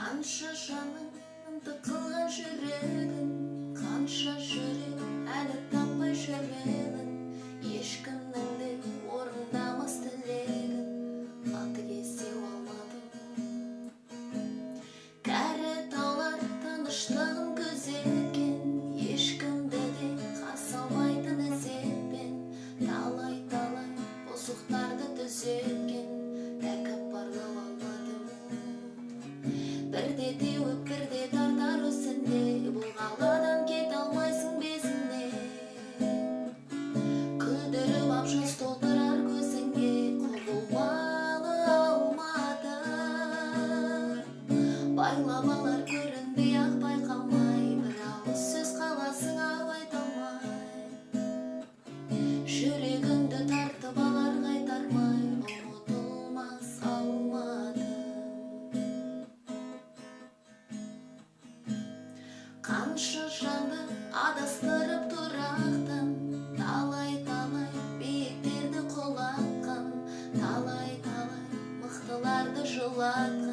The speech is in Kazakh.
Қанша жаның тықылған жүрегін, қанша жүрек әлі таппай жүремін. Ешкімнің де орындамас тілегін, қатыгез алмадым. Кәрі таулар тыныштығын күзеткен, ешкімді де қарсы алмайтын ізетпен. Талай бұзықтарды түзеткен, тәкаппарлау алмадым. Бірде теуіп, бірде тартар өзінде, бұл қаладан кете алмайсың безінде. Күлдіріп ап жас толтырар көзіңе, құбылмалы алмады. Байламалар көрінбей ақ байқамай, бір ауыз сөз қаласың ау айта алмай. Жүрегіңді тартып алар қайтармай, ұмытылмас алмадым. Қанша жанды адастырып тұрақтан, талай биіктерді құлатқан, талай мықтыларды жылатқан.